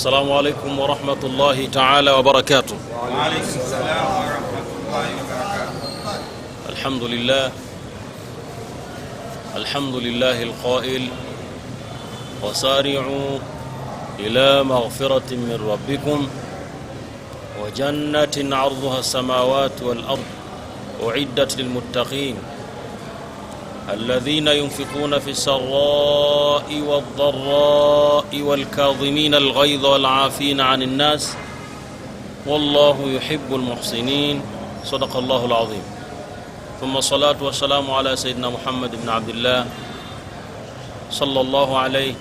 السلام عليكم ورحمة الله تعالى وبركاته. وعليكم السلام ورحمة الله وبركاته. الحمد لله القائل: وسارعوا إلى مغفرة من ربكم وجنة عرضها السماوات والأرض أعدت للمتقين الذين ينفقون في السراء والضراء والكاظمين الغيظ والعافين عن الناس والله يحب المحسنين. صدق الله العظيم. ثم الصلاة والسلام على سيدنا محمد بن عبد الله صلى الله عليه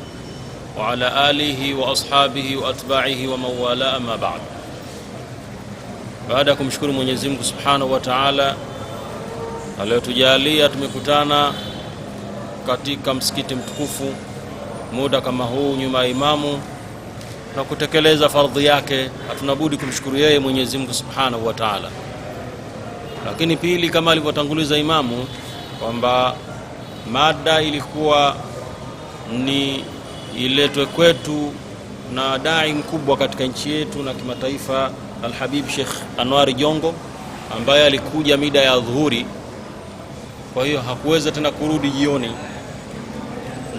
وعلى آله وأصحابه وأتباعه ومن والاه، أما بعد. Baada ya kumshukuru Mwenyezi Mungu Subhanahu wa Ta'ala aliyotujalia tumekutana katika msikiti mtukufu muda kama huu nyuma ya imamu na kutekeleza fardhi yake, hatunabudi kumshukuru yeye Mwenyezi Mungu Subhanahu wa Ta'ala. Lakini pili, kama alivyotanguliza imamu kwamba mada ilikuwa ni iletwe kwetu na dai mkubwa katika nchi yetu na kimataifa, Al-Habib Sheikh Anwar Jongo, ambaye alikuja mida ya dhuhuri, kwa hiyo hakuweza tena kurudi jioni.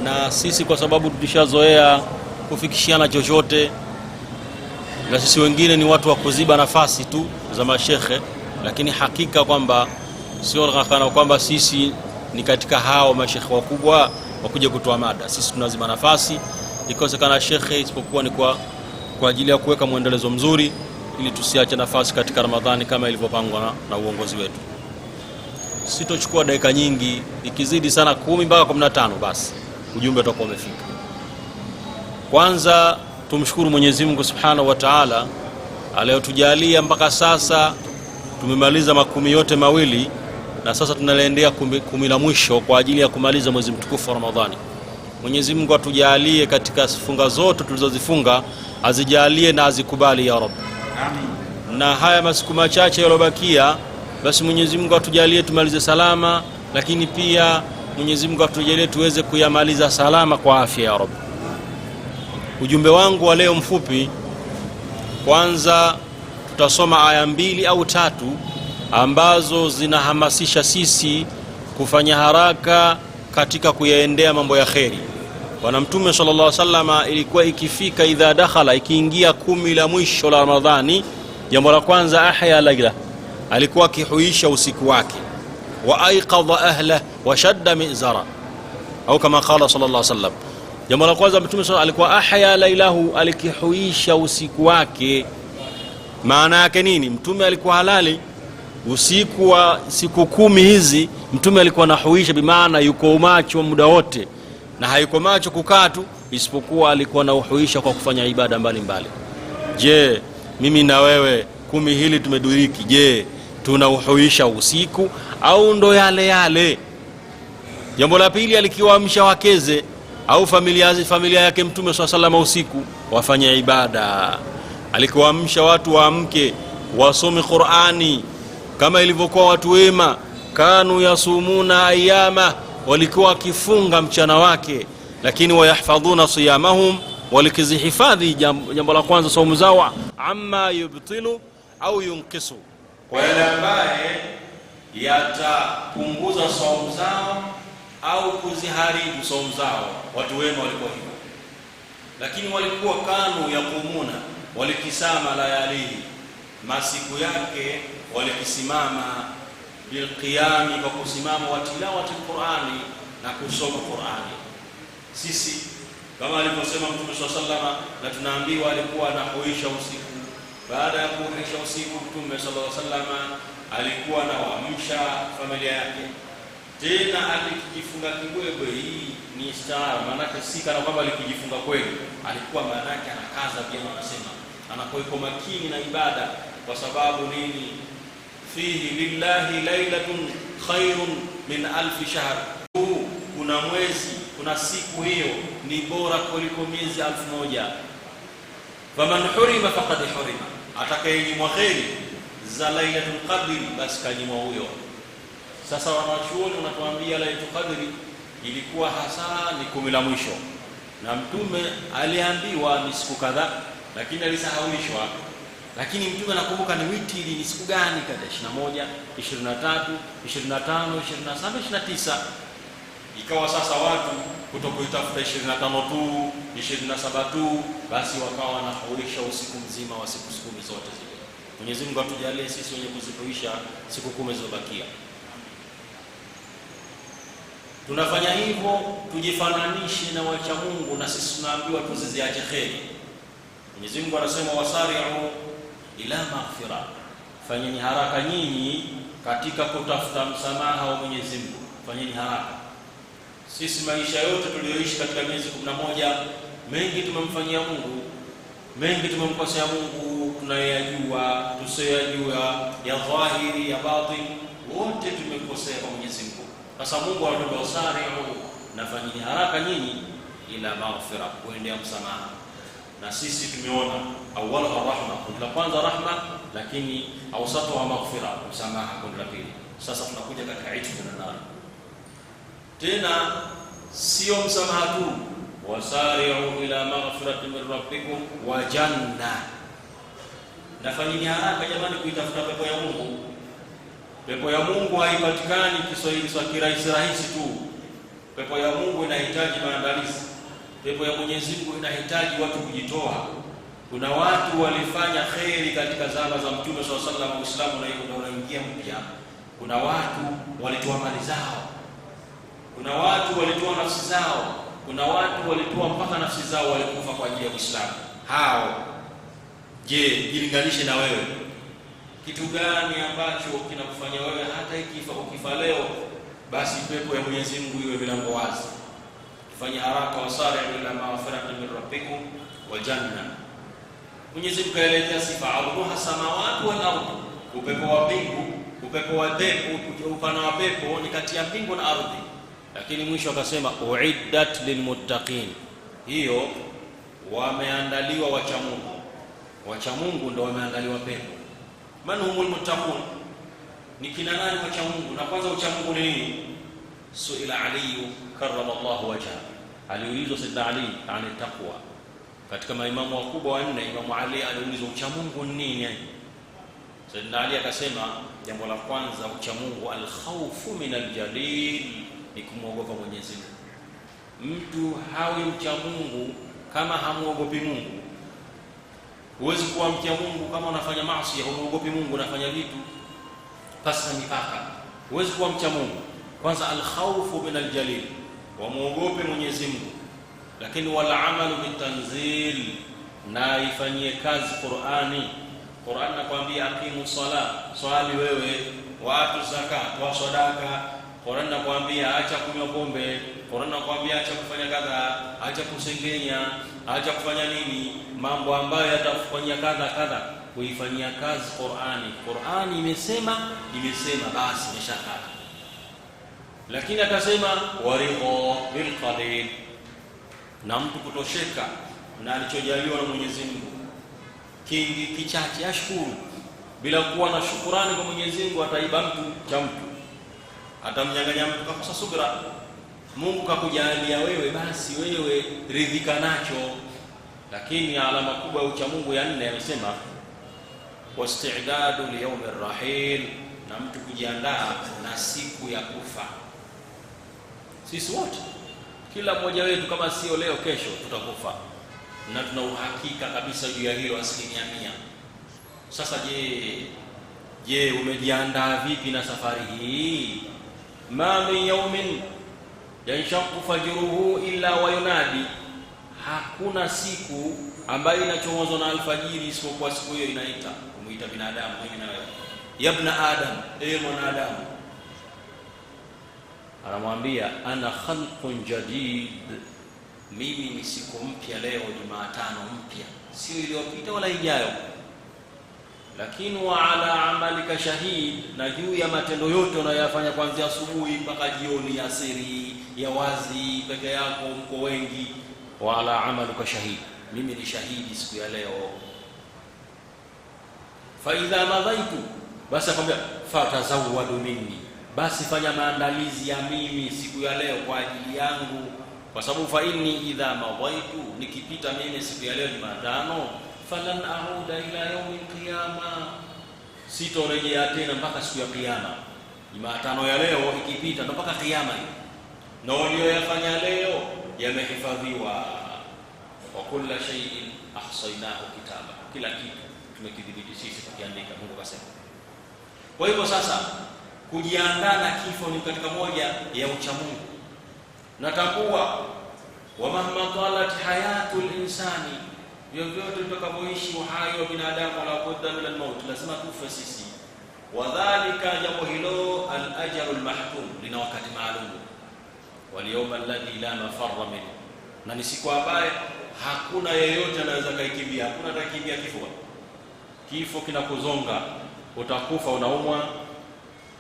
Na sisi kwa sababu tulishazoea kufikishiana chochote, na sisi wengine ni watu wa kuziba nafasi tu za mashekhe, lakini hakika kwamba sio kana kwamba sisi ni katika hao mashekhe wakubwa wakuja kutoa mada. Sisi tunaziba nafasi ikosekana shekhe, isipokuwa ni kwa ajili ya kuweka muendelezo mzuri ili tusiache nafasi katika Ramadhani kama ilivyopangwa na uongozi wetu. Sitochukua dakika nyingi, ikizidi sana 10 mpaka 15 basi ujumbe utakuwa umefika. Kwanza tumshukuru Mwenyezi Mungu Subhanahu wa Ta'ala aliyotujalia mpaka sasa tumemaliza makumi yote mawili, na sasa tunaliendea 10 la mwisho kwa ajili ya kumaliza mwezi mtukufu wa Ramadhani. Mwenyezi Mungu atujalie katika funga zote tulizozifunga, azijalie na azikubali ya Rabb. Amin. Na haya masiku machache yalobakia, basi Mwenyezi Mungu atujalie tumalize salama, lakini pia Mwenyezi Mungu atujalie tuweze kuyamaliza salama kwa afya ya Rabb. Ujumbe wangu wa leo mfupi, kwanza tutasoma aya 2 au 3 ambazo zinahamasisha sisi kufanya haraka katika kuyaendea mambo ya kheri. Bwana Mtume sallallahu alaihi wasallam ilikuwa ikifika idha dakhala, ikiingia 10 la mwisho la Ramadhani, jambo la kwanza ahya laila, alikuwa akihuisha usiku wake, wa aiqadha ahla wa shadda mizara, au kama qala sallallahu alaihi wasallam. Jambo la kwanza Mtume alikuwa ahya lailahu, alikihuisha usiku wake. Maana yake nini? Mtume alikuwa halali usiku wa siku 10 hizi, Mtume alikuwa anahuisha, bimaana yuko macho muda wote, na hayuko macho kukaa tu, isipokuwa alikuwa anahuisha kwa kufanya ibada mbalimbali. Je, mimi na wewe 10 hili tumeduriki, je tunauhuisha usiku au ndo yale yale? Jambo la pili, alikiwaamsha wakeze au familia yake Mtume SAW usiku wafanye ibada. Alikuwaamsha watu waamke wasome Qur'ani kama ilivyokuwa watu wema, kanu yasumuna ayyama, walikuwa wakifunga mchana wake, lakini wayahfadhuna siyamahum, walikizihifadhi jambo la kwanza saumu zao, amma yubtilu au yunqisu, kwa yale ambaye yatapunguza saumu zao au kuziharibu saumu zao. Watu wema walikuwa hivyo, lakini walikuwa kanu yakumuna, walikisama layalihi, masiku yake walikisimama bilqiyami, kwa kusimama wa tilawati Qur'ani, na kusoma Qur'ani. Sisi kama alivyosema Mtume SAW, na tunaambiwa alikuwa anahuisha usiku. Baada ya kuhuisha usiku, Mtume SAW alikuwa anawaamsha familia yake, tena alikijifunga kibwebwe. Hii ni istara, maana si kana kwamba alikijifunga kweli, alikuwa maana yake anakaza pia, anasema anakuwa makini na ibada. Kwa sababu nini? Fihi lillahi lailatun khairun min alfi shahr, kuna mwezi, kuna siku hiyo ni bora kuliko miezi 1000. Faman hurima faqad hurima, atakayenyimwa kheri za lailatul qadri basi kanyimwa huyo. Sasa wanachuoni wanatuambia lailatul qadri ilikuwa hasa ni 10 la mwisho, na Mtume aliambiwa ni siku kadhaa, lakini alisahaulishwa. Lakini mtume anakumbuka ni witri ni siku gani, kada 21, 23, 25, 27, 29. Ikawa sasa watu kutokuitafuta 25 tu, 27 tu, basi wakawa wanahaulisha usiku mzima wa siku 10 zote zile. Mwenyezi Mungu atujalie sisi wenye kuzituisha siku 10 zilizobakia. Tunafanya hivyo tujifananishe na wacha Mungu, na sisi tunaambiwa tuziziache kheri. Mwenyezi Mungu anasema wasari'u ila maghfira, fanyeni haraka nyinyi katika kutafuta msamaha wa Mwenyezi Mungu, fanyeni haraka. Sisi maisha yote tuliyoishi katika miezi 11, mengi tumemfanyia Mungu, mengi tumemkosea Mungu, tunayajua, tusiyajua, ya dhahiri, ya batin, wote tumekosea kwa Mwenyezi Mungu. Sasa Mungu anatuambia wasari'u, nafanyeni haraka nyinyi ila maghfira, kuendea msamaha. Na sisi tumeona awwala rahma, kundi la kwanza rahma, lakini awsatu wa maghfira, msamaha kundi la pili. Sasa tunakuja katika itfu na nar. Tena sio msamaha tu, wasari'u ila maghfiratin min rabbikum wa janna, nafanyeni haraka jamani kuitafuta pepo ya Mungu. Pepo ya Mungu haipatikani Kiswahili cha kirahisi rahisi tu. Pepo ya Mungu inahitaji maandalizi. Pepo ya Mwenyezi Mungu inahitaji watu kujitoa. Kuna watu walifanya kheri katika zama za Mtume sallallahu alaihi wasallam, Uislamu na hivyo unaingia mpya. Kuna watu walitoa mali zao, kuna watu walitoa nafsi zao, kuna watu walitoa mpaka nafsi zao, walikufa kwa ajili ya Uislamu. Hao je, jilinganishe na wewe, kitu gani ambacho kinakufanya wewe hata ukifa leo basi pepo ya Mwenyezi Mungu iwe milango wazi? Fanya haraka, wasari'u ila maghfiratin min rabbikum wa janna. Mwenyezi Mungu kaelezea sifa arduha samawati wal ardh, upepo wa mbingu, upepo wa pepo, upana wa pepo ni kati ya mbingu na ardhi. Lakini mwisho akasema uiddat lilmuttaqin, hiyo wameandaliwa wacha Mungu. Wacha Mungu ndio wameandaliwa pepo. Man humul muttaqun, ni kina nani wacha Mungu? Na kwanza ucha Mungu ni nini? Suila Ali karramallahu wajha, aliulizwa Sayyidina Ali ani taqwa. Katika maimamu wakubwa wanne, Imamu Ali aliulizwa ucha Mungu ni nini? Sayyidina Ali akasema jambo la kwanza ucha Mungu, alkhawfu min aljalil, ni kumwogopa Mwenyezi Mungu. Mtu hawi mcha Mungu kama hamuogopi Mungu. Huwezi kuwa mcha Mungu kama unafanya maasi, huogopi Mungu, unafanya vitu pasi na mipaka. Huwezi kuwa mcha Mungu. Kwanza alkhawfu min aljalil, wa muogope Mwenyezi Mungu. Lakini wal amalu bitanzil, na ifanyie kazi Qur'ani. Qur'an nakwambia aqimu sala, swali wewe, watu zakat, wa sadaka. Qur'an nakwambia acha kunywa pombe, Qur'an nakwambia acha kufanya kadha, acha kusengenya, acha kufanya nini, mambo ambayo yatakufanyia kadha, kuifanyia kazi Qur'ani. Qur'ani imesema basi imeshakata. Lakini akasema waridha bil qalil, na mtu kutosheka na alichojaliwa na Mwenyezi Mungu, kingi kichache ashukuru. Bila kuwa na shukrani kwa Mwenyezi Mungu ataiba mtu cha mtu, atamnyang'anya mtu kwa subira. Mungu kakujalia wewe, basi wewe ridhika nacho. Lakini alama kubwa ya ucha Mungu ya 4 amesema wastidadu liyawmir rahil, na mtu kujiandaa na siku ya kufa. Sisi wote, kila mmoja wetu, kama sio leo kesho tutakufa, na tuna uhakika kabisa juu ya hilo 100%. Sasa je, umejiandaa vipi na safari hii? Ma min yawmin yanshaqu fajruhu illa wa yunadi, hakuna siku ambayo inachomozwa na alfajiri isipokuwa siku hiyo inaita, kumuita binadamu, mimi na wewe, ya ibn adam, mwanadamu. Anamwambia ana khalqun jadid, mimi ni siku mpya leo, Jumatano mpya, sio iliyopita wala ijayo. Lakini wa ala amalika shahid, na juu ya matendo yote unayofanya kuanzia asubuhi mpaka jioni, ya siri, ya wazi, peke yako, mko wengi, wa ala amalika shahid, mimi ni shahidi siku ya leo. Fa idha madhaitu, basi akwambia fatazawwadu minni, basi fanya maandalizi ya mimi siku ya leo kwa ajili yangu. Kwa sababu fa inni idha madhaitu, nikipita mimi siku ya leo Jumatano, falan a'uda ila yaumi alqiyama, sitorejea tena mpaka siku ya kiyama. Jumatano ya leo ikipita mpaka kiyama, na walioyafanya leo yamehifadhiwa. Wa kullu shay'in ahsaynahu kitaba, kila kitu tumekidhibiti sisi tukiandika, Mungu kasema. Kwa hivyo sasa kujiandaa na kifo ni katika moja ya uchamungu. Natambua wa mahma talat hayatul insani, vyovyote tutakavyoishi uhai wa binadamu, la budda min al-maut, lazima tufe sisi. Wadhalika, jambo hilo al-ajalu al-mahtum, lina wakati maalum. Wal yawma alladhi la mafarra minhu, na ni siku ambayo hakuna yeyote anaweza kaikimbia, hakuna atakayekimbia kifo. Kifo kinakuzonga, utakufa unaumwa,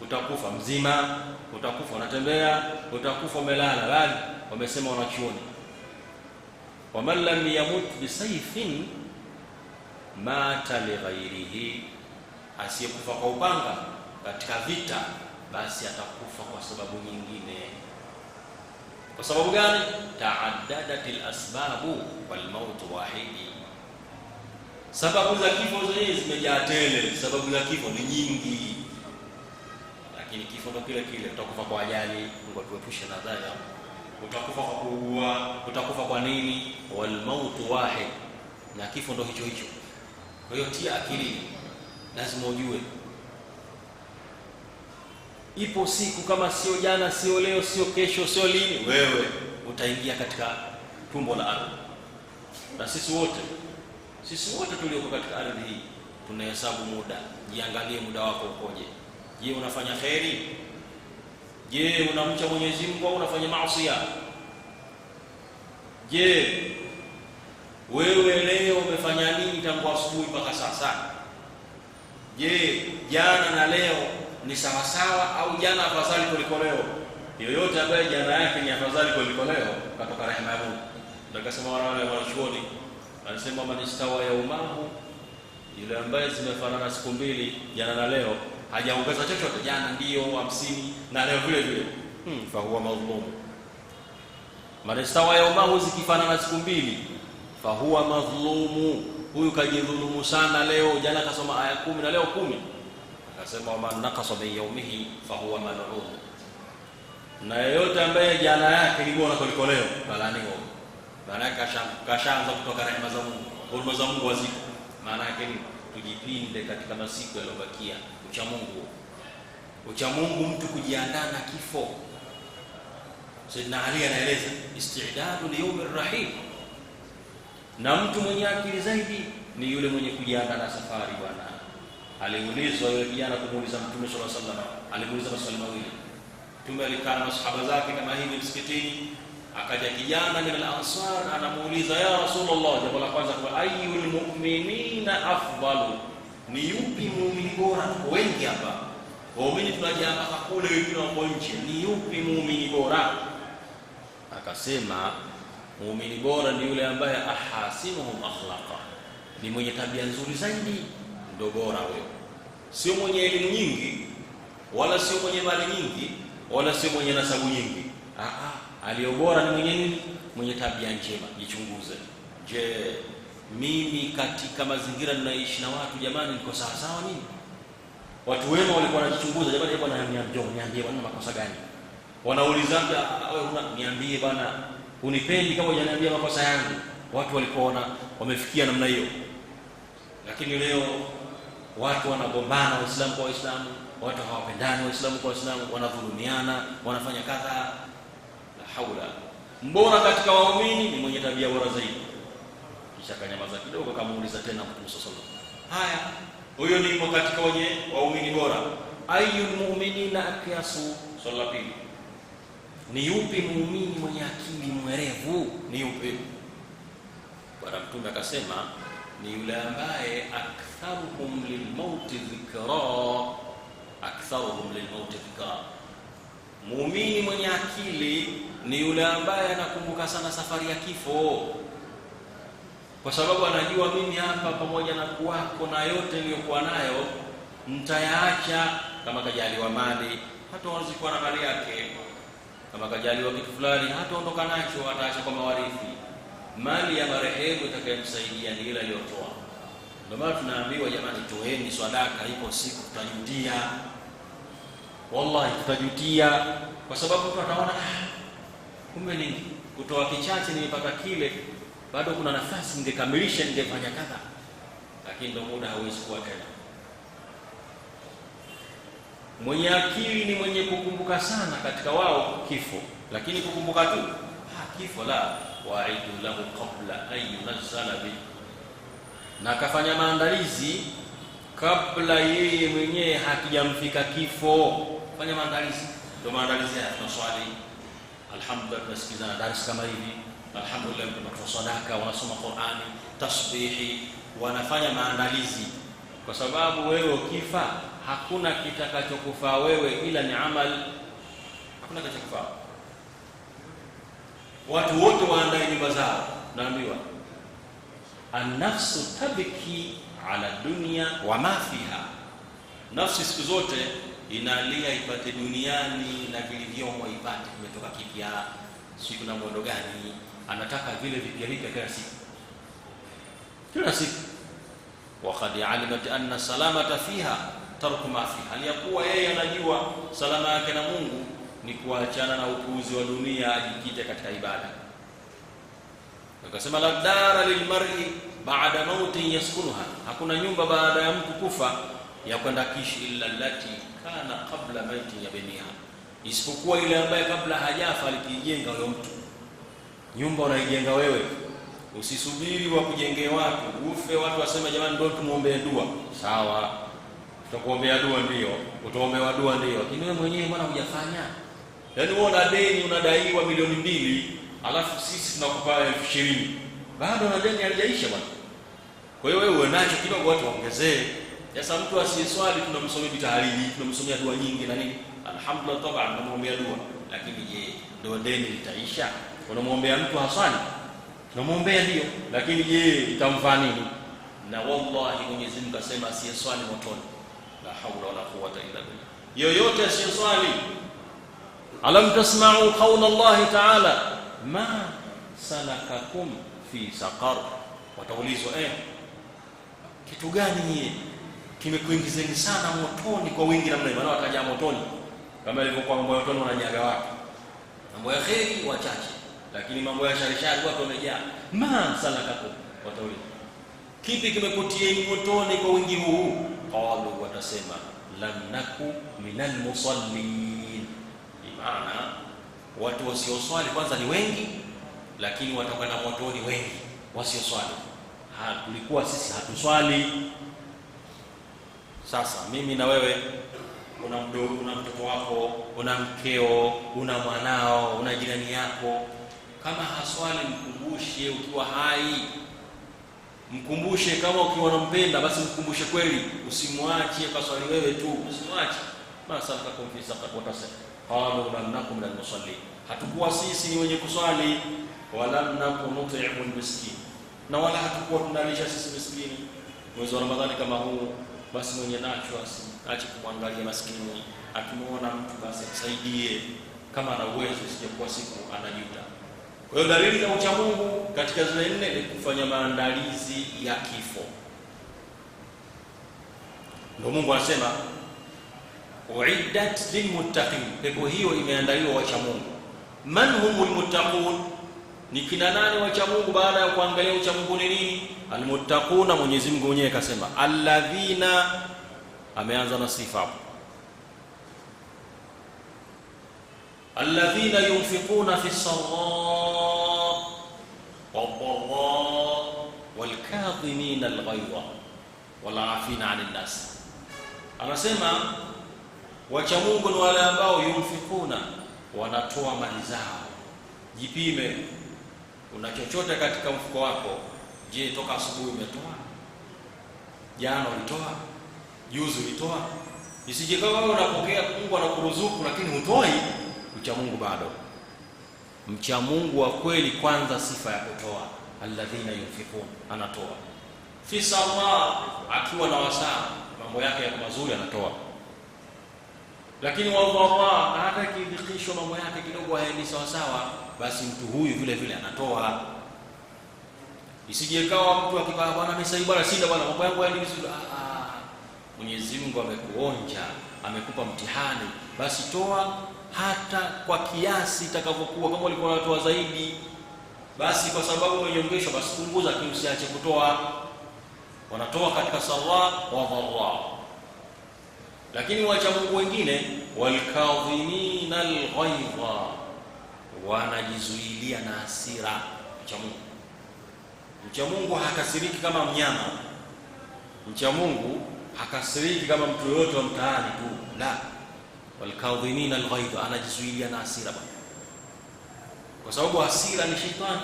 utakufa mzima, utakufa unatembea, utakufa umelala. Bali wamesema wanachuoni, waman lam yamut bisayfin mata lighairihi, asiyekufa kwa upanga katika vita basi atakufa kwa sababu nyingine. Kwa sababu gani? Ta'addadatil asbabu wal maut wahidi, sababu za kifo zenyewe zimejaa tele, sababu za kifo ni nyingi, lakini kifo ndo kile kile. Utakufa kwa ajali, Mungu atuepushe na dhaya. Utakufa kwa kuugua, utakufa kwa nini? Wal maut wahid, na kifo ndo hicho hicho. Kwa hiyo tia akili, lazima ujue ipo siku, kama sio jana, sio leo, sio kesho, sio lini, wewe utaingia katika tumbo la ardhi. Na sisi wote tulioko katika ardhi hii tunahesabu muda. Jiangalie muda wako ukoje. Je, unafanya khairi? Je, unamcha Mwenyezi Mungu au unafanya maasi? Je, wewe leo umefanya nini tangu asubuhi mpaka sasa? Je, jana na leo ni sawa sawa au jana afadhali kuliko leo? Yoyote ambaye jana yake ni afadhali kuliko leo katoka rehema ya Mungu. Ndakasema wale wanachuoni, anasema man istawa yaumahu, yule ambaye zimefanana siku mbili, jana na leo, hajaongeza chochote. Jana ndio 50 na leo vile vile, fa huwa madhlum. Man istawa yaumahu, zikifanana siku mbili, fa huwa madhlum, huyu kajidhulumu sana. Leo jana kasoma aya 10 na leo 10. Akasema man naqasa bi yawmihi fa huwa mal'un, na yeyote ambaye jana yake ni bora kuliko leo balaniwa. Maana yake kashaanza kutoka rehema za Mungu, huruma za Mungu waziko. Maana yake ni tujipinde katika masiku yaliyobakia. Ucha Mungu, mtu kujiandaa na kifo. Sayyidina Ali anaeleza istidadu li yawm ar-rahim, na mtu mwenye akili zaidi ni yule mwenye kujiandaa na safari. Bwana aliulizwa yule kijana kumuuliza Mtume sallallahu alaihi wasallam, alimuuliza maswali mawili. Mtume alikaa na masahaba zake kama hivi msikitini, akaja kijana min al-ansar anamuuliza, ya Rasulullah, jambo la kwanza kwa ayyul mu'minina afdalu, ni yupi muumini bora? Tuko wengi hapa, waumini tunaja hapa kule, wengine wako nje, ni yupi muumini bora? Akasema muumini bora ni yule ambaye ahasinuhum akhlaqa, ni mwenye tabia nzuri zaidi, ndio bora huyo. Sio mwenye elimu nyingi, wala sio mwenye mali nyingi, wala sio mwenye nasabu nyingi. Aliyo bora ni mwenye nini? Mwenye tabia njema. Jichunguze. Je, mimi katika mazingira ninaishi na watu, jamani, niko sawa sawa nini? Watu wema walikuwa wanajichunguza, jamani, bwana niambie bwana makosa gani? Wanauliza, wewe niambie bwana, unipendi kama hujaniambia makosa yangu. Watu walikuwa wamefikia namna hiyo. Lakini leo watu wanagombana, Waislamu kwa Waislamu, watu hawapendani, Waislamu kwa Waislamu, wanadhulumiana, wanafanya kadha. La haula. Mbona katika waumini ni mwenye tabia bora zaidi. Kisha kanyamaza kidogo, akamuuliza tena Mtume sallallahu alaihi wasallam, haya, huyo ni katika wenye waumini bora. Ayyul mu'minina akyasu, swali la pili, ni yupi muumini mwenye akili mwerevu? Ni yupi? Bwana Mtume akasema ni yule ambaye aktharuhum lilmauti dhikra, aktharuhum lilmauti dhikra. Muumini mwenye akili ni yule ambaye anakumbuka sana safari ya kifo, kwa sababu anajua mimi hapa pamoja na kuwako na yote niliyokuwa nayo nitayaacha. Kama kajaliwa mali, hata wazikuwa na mali yake. Kama kajaliwa kitu fulani, hata ondoka nacho, ataacha kwa mawarithi. Mali ya marehemu itakayemsaidia ni ile aliyotoa. Ndio maana tunaambiwa jamani, toeni sadaka, ipo siku tutajutia. Wallahi tutajutia, kwa sababu mtu ataona kumbe ni kutoa kichache nimepata kile, bado kuna nafasi ningekamilisha, ningefanya kadha, lakini ndio muda hauwezi kuwa tena. Mwenye akili ni mwenye kukumbuka sana katika wao kifo, lakini kukumbuka tu kifo la wa'idu lahu qabla an yunzala bi, na kafanya maandalizi kabla yeye mwenyewe hakijamfika kifo. Fanya maandalizi. Ndio maandalizi haya, tunaswali alhamdulillah, tunasikizana darasa kama hivi, alhamdulillah, tunatoa sadaka, wanasoma Qur'ani, tasbihi, wanafanya maandalizi, kwa sababu wewe ukifa hakuna kitakachokufaa wewe ila ni amal. Hakuna kitakachokufaa. Watu wote waandae nyumba zao. Naambiwa an-nafsu tabki ala dunya wa ma fiha, nafsi siku zote inalia ipate duniani na vilivyomo ipate, kimetoka kipya, siku na mwendo gani, anataka vile vipya vipya kila siku. Wa qad alimat anna salamata fiha tarku ma fiha, aliyakuwa yeye anajua salama yake na Mungu ni kuachana na upuuzi wa dunia, ajikite katika ibada. Akasema la dara lilmar'i ba'da mauti yaskunuha, hakuna nyumba baada ya mtu kufa ya kwenda kishi illa allati kana qabla maiti yabniha, isipokuwa ile ambaye kabla hajafa alikijenga huyo mtu. Nyumba unaijenga wewe, usisubiri wa kujengee watu, ufe watu waseme jamani ndio tumuombee dua. Sawa, tutakuombea dua ndio, utaombewa dua ndio, lakini wewe mwenyewe mbona hujafanya? Yaani wewe una deni, unadaiwa milioni 2, alafu sisi tunakupa 20,000, bado na deni halijaisha bwana. Kwa hiyo wewe unacho kidogo, watu waongezee. Sasa mtu asiyeswali tunamsomea bitahariji, tunamsomea dua nyingi na nini, alhamdulillah taban, tunamwombea dua, lakini je, ndio deni litaisha? Unamwombea mtu haswali, tunamwombea ndio, lakini je itamfaa nini? Na wallahi Mwenyezi Mungu asema asiyeswali motoni. La haula wala quwwata illa billah. Yoyote asiyeswali, alam tasma'u qawla Allah ta'ala ma salakakum fi saqar, wataulizwa kitu gani nyie kimekuingizeni sana motoni kwa wingi namna hiyo? Maana wataja motoni kama ilivyokuwa mambo ya motoni wananyaga watu, mambo ya kheri wachache, lakini mambo ya shari watu wamejaa. Ma salakakum, wataulizwa kipi kimekutieni motoni kwa wingi huu? Qalu, watasema lam naku minal musallin. Maana watu wasioswali kwanza ni wengi, lakini watakwenda motoni wengi wasioswali. Tulikuwa sisi hatuswali. Sasa mimi na wewe, una mdogo, una mtoto wako, una mkeo, una mwanao, una jirani yako, kama haswali mkumbushe ukiwa hai, mkumbushe. Kama ukiwa unampenda basi mkumbushe kweli, usimwache kwa swali wewe tu, usimwache. Masalaka kumfi saqat, watasema qalu lam nakum minal musallin, hatukuwa sisi ni wenye kuswali, wala nakum nut'imul miskin, na wala hatukuwa tunalisha sisi miskini. Mwezi wa Ramadhani kama huu, basi mwenye nacho ache kumwangalia maskini, akimwona mtu basi msaidie kama ana uwezo, isipokuwa siku anajuta. Kwa hiyo dalili za ucha Mungu katika zile 4 ni kufanya maandalizi ya kifo. Ndio Mungu anasema uiddat lilmuttaqin, pepo hiyo imeandaliwa wacha Mungu. Man humul muttaqun, ni kina nani wacha Mungu? Baada ya kuangalia ucha Mungu ni nini? Almuttaquna, Mwenyezi Mungu mwenyewe akasema alladhina, ameanza na sifa hapo, alladhina yunfiquna fi sarra wadh-dharra walkadhimina alghayza wal'afina 'anil nas. Anasema wacha Mungu ni wale ambao yunfikuna, wanatoa mali zao. Jipime, una chochote katika mfuko wako? Je, toka asubuhi umetoa? Jana ulitoa? Juzi ulitoa? Isije kama wewe unapokea Mungu anakuruzuku lakini hutoi, ucha Mungu bado. Mcha Mungu wa kweli kwanza sifa ya kutoa, alladhina yunfikun, anatoa. Fi sarra, akiwa na wasaa, mambo yake yako mazuri anatoa. Lakini wadharra, hata kidhikishwa mambo yake kidogo haendi sawa sawa, basi mtu huyu vile vile anatoa. Isije kawa mtu akibaa bwana mimi bwana shinda bwana mambo yangu yaende vizuri. Mwenyezi Mungu amekuonja, amekupa mtihani, basi toa hata kwa kiasi itakavyokuwa. Kama ulikuwa unatoa zaidi, basi kwa sababu umenyongeshwa, basi punguza, usiache kutoa. Wanatoa katika sarra wa dharra. Lakini wacha Mungu wengine, walkadhimina alghaidha, wanajizuilia na hasira. Mcha Mungu hakasiriki kama mnyama. Mcha Mungu hakasiriki kama mtu yote wa mtaani tu, la. Walkadhimina alghaidha, anajizuilia na hasira, kwa sababu hasira ni shetani.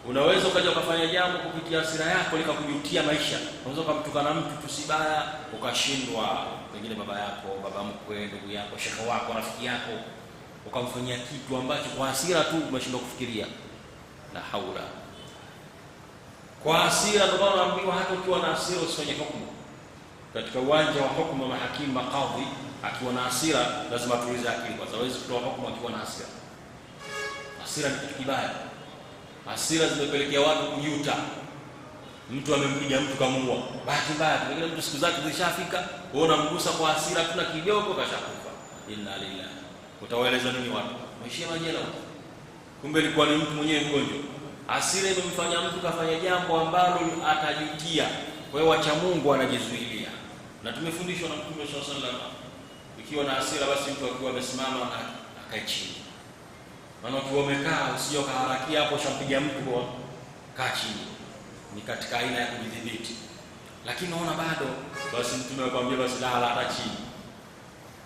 Unaweza ukaja ukafanya jambo kupitia hasira yako likakujutia maisha. Unaweza kumtukana mtu tusibaya, ukashindwa, pengine baba yako, baba mkwe, ndugu yako, shekhe wako, rafiki yako, ukamfanyia kitu ambacho kwa hasira tu umeshindwa kufikiria. La haula. Kwa hasira ndio maana naambiwa hata ukiwa na hasira usifanye hukumu. Katika uwanja wa hukumu, mahakimu, makadhi, akiwa na hasira lazima atulize akili, kwa sababu hawezi kutoa hukumu akiwa na hasira. Hasira ni kitu kibaya. Hasira zimepelekea watu kujuta. Mtu amempiga mtu kamuua, bahati mbaya pengine mtu siku zake zilishafika, wewe unamgusa kwa hasira tu na kidogo kashakufa. Inna lillahi. Utawaeleza nini watu? Maisha majela. Kumbe ilikuwa ni mtu mwenyewe mgonjwa. Hasira imemfanya mtu kafanya jambo ambalo atajutia. Kwa hiyo wacha Mungu anajizuilia. Na tumefundishwa na Mtume sallallahu alaihi wasallam, ikiwa na hasira basi mtu akiwa amesimama akae chini. Maana ukiwa umekaa usije ukaharakia hapo shampiga mtu kwa kaa chini. Ni katika aina ya kujidhibiti. Lakini naona bado, basi Mtume akwambia basi lala hata chini.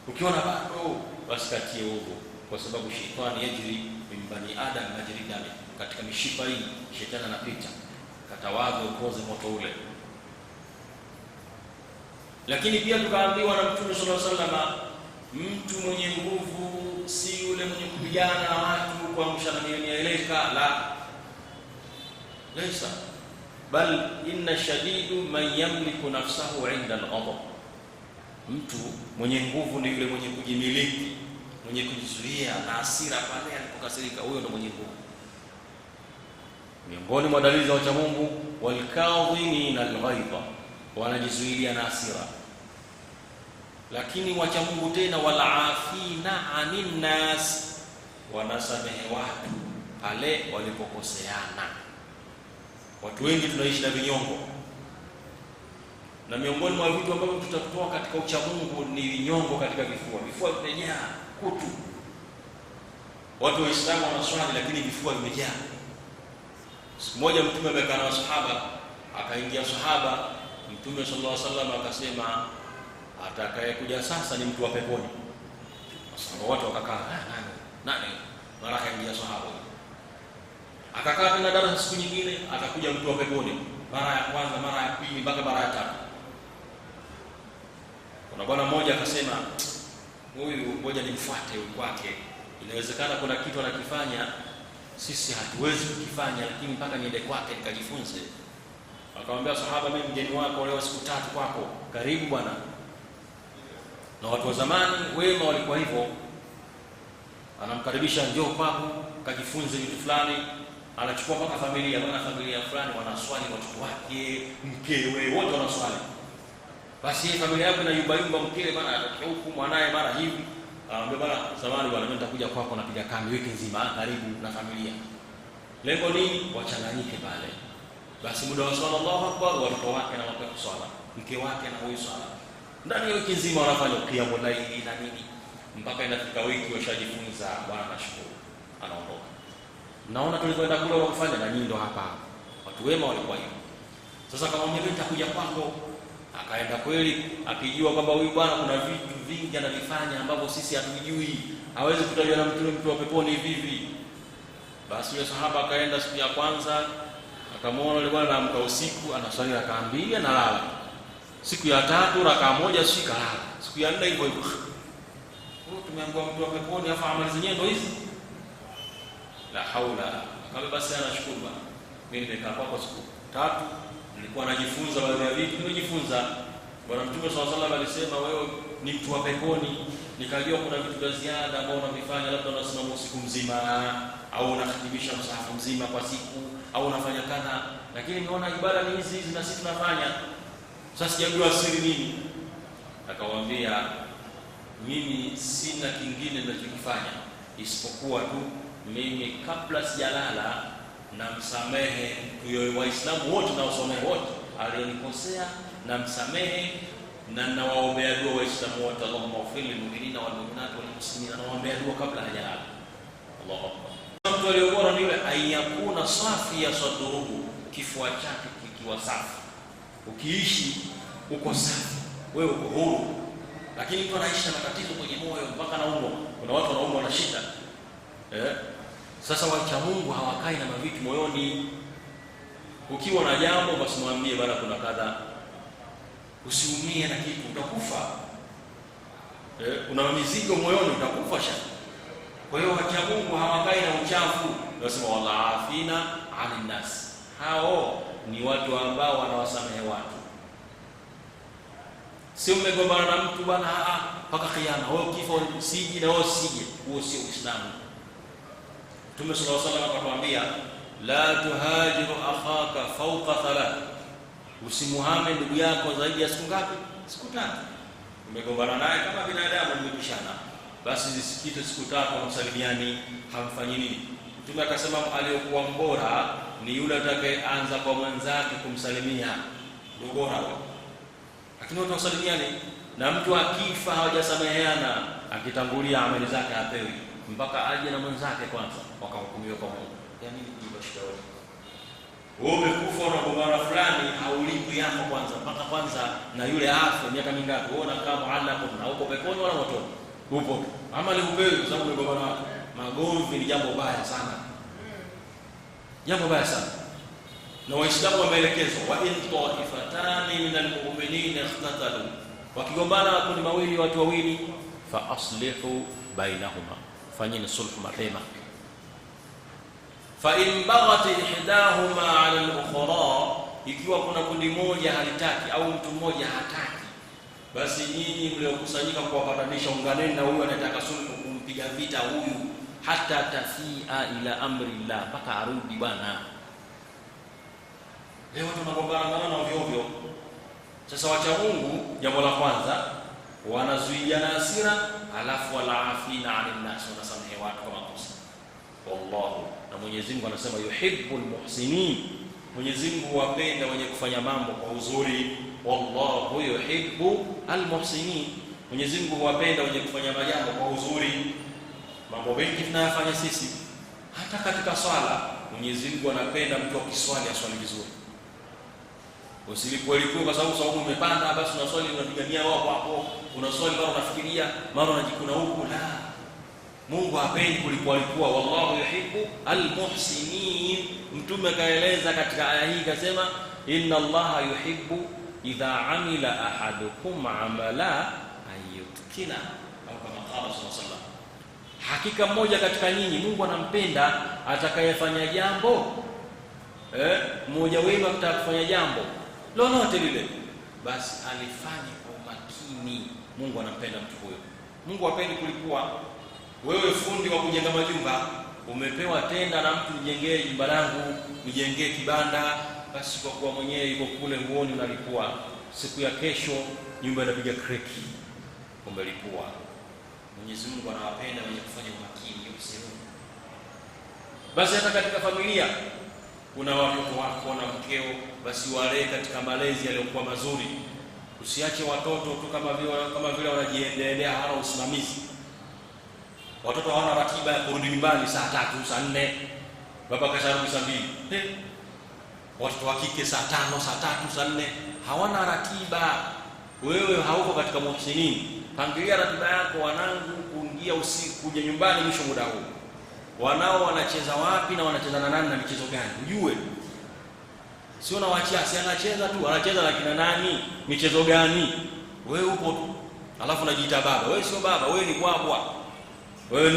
Ukiona bado basi katie udhu, kwa sababu shetani yajri min bani adam majri dami. Katika mishipa hii shetani anapita, katawadha ukoze moto ule. Lakini pia tukaambiwa na Mtume sallallahu alaihi wasallam, mtu mwenye nguvu si yule mwenye kupigana na watu kwa mshanamieleka, la. Laisa bal inna shadidu man yamliku nafsahu 'inda al-ghadab. Mtu mwenye nguvu ni yule mwenye kujimiliki, mwenye kujizuia na hasira pale alipokasirika, huyo ndo mwenye nguvu. Miongoni mwa dalili za wacha Mungu, walkadhimina alghaidha, wanajizuilia na hasira. Lakini wacha Mungu tena, walafina anin nas, wanasamehe watu pale walipokoseana. Watu wengi tunaishi na vinyongo, na miongoni mwa vitu ambavyo tutatoa katika ucha Mungu ni vinyongo katika vifua. Vifua vimejaa kutu. Watu Waislamu wanaswali lakini vifua vimejaa. Siku moja Mtume amekaa na sahaba, akaingia sahaba, Mtume sallallahu alaihi wasallam akasema, atakayekuja sasa ni mtu wa peponi. Sasa watu wakakaa, nani? Mara akaingia sahaba. Akakaa tena darasa siku nyingine, atakuja mtu wa peponi. Mara ya kwanza, mara ya pili, mpaka mara ya tatu. Kuna bwana mmoja akasema, huyu ngoja nimfuate huyu kwake. Inawezekana kuna kitu anakifanya sisi hatuwezi kukifanya, lakini mpaka niende kwake nikajifunze. Akamwambia sahaba, mimi mgeni wako leo siku 3 kwako, karibu bwana. Na watu wa zamani wema walikuwa hivyo, anamkaribisha, njoo kwako kajifunze vitu fulani. Anachukua mpaka familia, bwana familia fulani wanaswali, watoto wake, mkewe, wote wanaswali. Basi familia yake na yumba mkewe bwana anatokea huku, mwanae mara hivi. Anamwambia bwana, samahani bwana, mimi nitakuja kwako napiga kambi wiki nzima, karibu na familia. Lengo nini? Wachanganyike pale. Basi muda wa swala, Allahu Akbar, watoto wake na wake kuswala, mke wake na huyo swala. Ndani ya wiki nzima wanafanya qiyamul layli na nini, mpaka inafika wiki washajifunza, bwana nashukuru, anaondoka. Naona tulikwenda kule wakufanya na nyinyi ndo hapa. Watu wema walikuwa hivyo. Sasa kama mimi nitakuja kwako, akaenda kweli, akijua kwamba huyu bwana kuna vitu vingi anavifanya ambavyo sisi hatujui, hawezi kutajwa na mtu wa peponi hivi. Basi yule sahaba akaenda siku ya kwanza, akamwona yule bwana amka usiku anaswali rakaa 2 analala. Siku ya 3 rakaa 1 shika lala. Siku ya 4 hivyo hivyo. Tumeambiwa mtu wa peponi afa amali zenyewe ndo hizi. La haula. Kama basi anashukuru bwana. Mimi nimekaa kwako siku 3, nilikuwa najifunza baadhi ya vitu, nimejifunza. Bwana Mtume sallallahu alaihi wasallam alisema wewe ni mtu wa peponi. Nikajua kuna vitu vya ziada ambao unavifanya, labda unasimama usiku mzima, au unakhatibisha msahafu mzima kwa siku, au unafanya kadha, lakini nimeona ibada ni hizi na sisi tunafanya. Sasa sijajua siri nini. Akamwambia, mimi sina kingine ninachokifanya isipokuwa tu mimi kabla sijalala na msamehe Waislamu wote na wasomehe wote aliyenikosea, na msamehe na nawaombea dua Waislamu wote, Allahumma ighfir lil mu'minina wal mu'minat wal muslimina, nawaombea dua kabla hajalala. Allahu akbar. Mtu aliyebora ni yule ayakuna safi ya sadruhu, kifua chake kikiwa safi. Ukiishi uko safi, wewe uko huru. Lakini mtu anaishi na matatizo kwenye moyo mpaka anaumwa. Kuna watu wanaumwa na shida. Sasa wacha Mungu hawakai na mavitu moyoni. Ukiwa na jambo basi mwambie bana, kuna kadha. Usiumie na kitu, utakufa. Una mizigo moyoni, utakufa shaka. Kwa hiyo wacha Mungu hawakai na uchafu. Nasema wallafina 'anil nas. Hao ni watu ambao wanawasamehe watu. Sio mmegombana na mtu bwana mpaka khiana, wewe kifo usije na wewe usije. Huo sio Uislamu. Mtume sallallahu alaihi wasallam akamwambia, la tuhajiru akhaka fawqa thalath, usimuhame ndugu yako zaidi ya siku ngapi? Siku 3. Umegombana naye kama binadamu, mmepishana, basi zisikite siku 3 hamsalimiani, hamfanyi nini. Mtume akasema aliyokuwa mbora ni yule atakayeanza kwa mwenzake kumsalimia, ndio bora. Lakini watu wasalimiane, na mtu akifa hawajasameheana, akitangulia amali zake hapewi mpaka aje na mwenzake kwanza wakahukumiwa kwa Mungu. Yaani ni bashara wewe. Wewe umekufa na gombana fulani, haulipi yako kwanza mpaka kwanza na yule afe miaka mingapi? Wewe unakaa muallaq na uko peponi wala motoni? Upo. Ama ni upewe kwa sababu umegombana watu. Magomvi ni jambo baya sana. Jambo baya sana. Na Waislamu wameelekezwa, wa in ta'ifatani minal mu'minina ikhtatalu, wakigombana kundi mawili, watu wawili, fa aslihu bainahuma, fanyeni sulhu mapema. Fa in baghat ihdahuma 'ala al-ukhra, ikiwa kuna kundi moja halitaki au mtu mmoja hataki, basi nyinyi mliokusanyika kuwapatanisha, unganeni na huyu anataka sulhu, kumpiga vita huyu, hata tafia ila amri Allah, mpaka arudi bwana. Leo tunagombana na ovyo. Sasa wacha Mungu, jambo la kwanza wanazuiana hasira, alafu walaafina 'anil nas, wanasamehe watu kwa makosa. Wallahu, na Mwenyezi Mungu anasema yuhibbul muhsinin, Mwenyezi Mungu huwapenda wenye kufanya mambo kwa uzuri. Wallahu yuhibbu almuhsinin, Mwenyezi Mungu huwapenda wenye kufanya majambo kwa uzuri. Mambo mengi tunayafanya sisi, hata katika swala Mwenyezi Mungu anapenda mtu akiswali aswali vizuri. Usilipoelekea kwa sababu saumu umepanda basi unaswali unapigania wao hapo, unaswali mara unafikiria, mara unajikuna huku. La, Mungu hapendi kulipoalikuwa. Wallahu yuhibbu almuhsinin. Mtume akaeleza katika aya hii akasema, inna Allaha yuhibbu idha amila ahadukum amala ayutkina, au kama qala sallallahu alaihi wasallam, hakika mmoja katika nyinyi Mungu anampenda atakayefanya jambo, mmoja wenu atakayefanya jambo lolote lile, basi alifanye kwa umakini. Mungu anampenda mtu huyo. Mungu hapendi kulikuwa wewe fundi wa kujenga majumba, umepewa tenda na mtu, nijengee jumba langu, nijengee kibanda, basi kwa kuwa mwenyewe yuko kule huoni unalipua, siku ya kesho nyumba inapiga kreki, umelipua. Mwenyezi Mungu anawapenda wenye kufanya umakini usio. Basi hata katika familia kuna watoto wako na mkeo, basi walee katika malezi yaliyokuwa mazuri. Usiache watoto tu kama vile wanajiendelea, hawana usimamizi. Watoto hawana ratiba ya kurudi nyumbani saa 3 saa 4, baba kasharudi saa 2. Watoto wa kike saa 5 saa 3 saa 4, hawana ratiba. Wewe hauko katika muhsinin. Pangilia ratiba yako, wanangu kuingia usiku kuja nyumbani mwisho muda huu, wanao wanacheza wapi na wanacheza na nani na michezo gani, ujue. Sio na waachia, si anacheza tu, anacheza na kina nani, michezo gani. Wewe upo tu, alafu unajiita baba. Wewe sio baba, wewe ni bwabwa. Wewe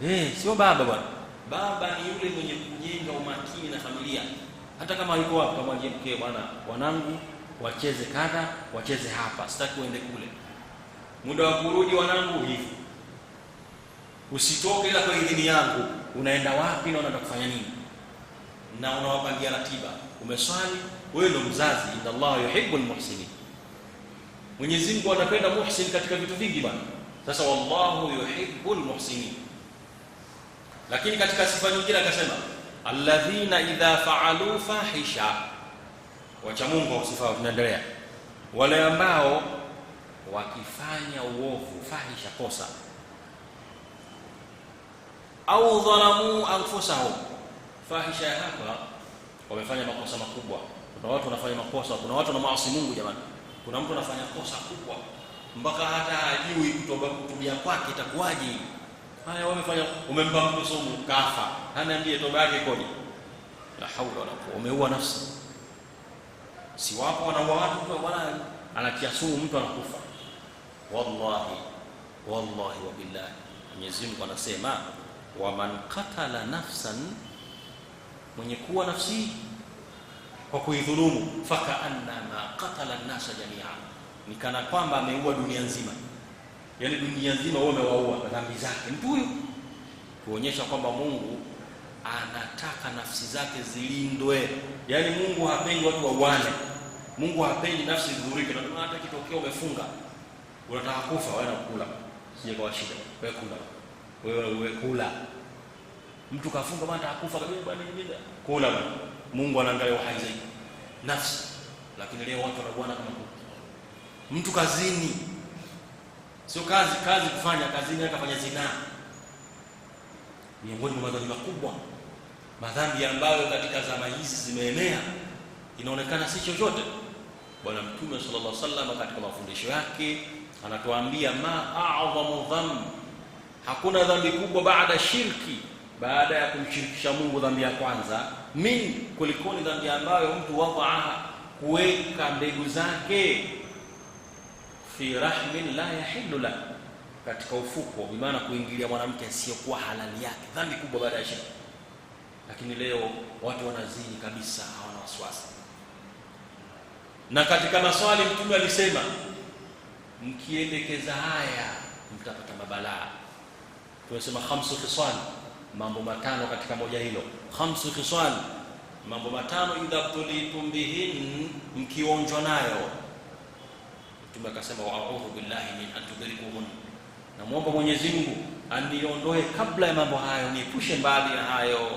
ni sio baba bwana. Baba ni yule mwenye kujenga umakini na familia. Hata kama yuko wapi, kama mke, bwana, wanangu wacheze kadha, wacheze hapa, sitaki uende kule. Muda wa kurudi wanangu hivi. Usitoke ila kwa idhini yangu. unaenda wapi na unaenda kufanya nini, na unawapangia ratiba. Umeswali, wewe ndo mzazi. Inna Allah yuhibbul muhsinin, Mwenyezi Mungu anapenda muhsin katika vitu vingi bwana. Sasa wallahu yuhibbul muhsinin. Lakini katika sifa nyingine akasema alladhina idha fa'alu fahisha, wacha Mungu wa sifa. Tunaendelea, wale ambao wakifanya uovu, fahisha, kosa, au dhalamu anfusahum, fahisha hapa wamefanya makosa makubwa. Kuna watu wanafanya makosa, kuna watu wanamaasi Mungu jamani. Kuna mtu anafanya kosa kubwa mpaka hata hajui kutubia kwake itakuwaje. Haya, wamefanya, umempa mtu sumu kafa, hanaambie toba yake ikoje? La haula wala quwwata. Umeua nafsi. Si wapo wanaua watu kwa bwana, anatia sumu mtu anakufa. Wallahi wa billahi, Mwenyezi Mungu anasema wa man qatala nafsan, mwenye kuwa nafsi kwa kuidhulumu, fakaannama qatala an-nasa jami'an, ni kana kwamba ameua dunia nzima. Yani dunia nzima wao wamewaua kwa dhambi zake mtu huyo, kuonyesha kwamba Mungu anataka nafsi zake zilindwe. Yani Mungu hapendi watu wauane, Mungu hapendi nafsi zidhurike. Na hata kitokea umefunga unataka kufa, wewe unakula, sije kwa shida, wewe kula, wewe kula. Mtu kafunga bwana atakufa kabisa bwana, kula bwana. Mungu anaangalia uhai zaidi, nafsi. Lakini leo watu wanakuana kama kuku. Mtu kazini, sio kazi kufanya kazini, akafanya zina, miongoni mwa madhambi makubwa, madhambi ambayo katika zama hizi zimeenea, inaonekana si chochote. Bwana Mtume sallallahu alaihi wasallam katika mafundisho yake anatuambia ma a'zamu dhanb, hakuna dhambi kubwa baada shirki, baada ya kumshirikisha Mungu, dhambi ya kwanza, kulikoni dhambi ambayo mtu wadhaa, kuweka mbegu zake fi rahmin la yahillu la, katika ufuko, kwa maana kuingilia mwanamke asiyokuwa halali yake, dhambi kubwa baada ya shirki. Lakini leo watu wanazini kabisa, hawana wasiwasi. Na katika maswali Mtume alisema mkiendekeza haya mtapata mabalaa. Tunasema khamsu khisal, mambo matano katika moja hilo. Khamsu khisal, mambo matano, idha tulitum bihin, mkionjwa nayo. Mtume akasema wa a'udhu billahi min an tudrikuhun, na muomba Mwenyezi Mungu aniondoe kabla ya mambo hayo, niepushe mbali na hayo.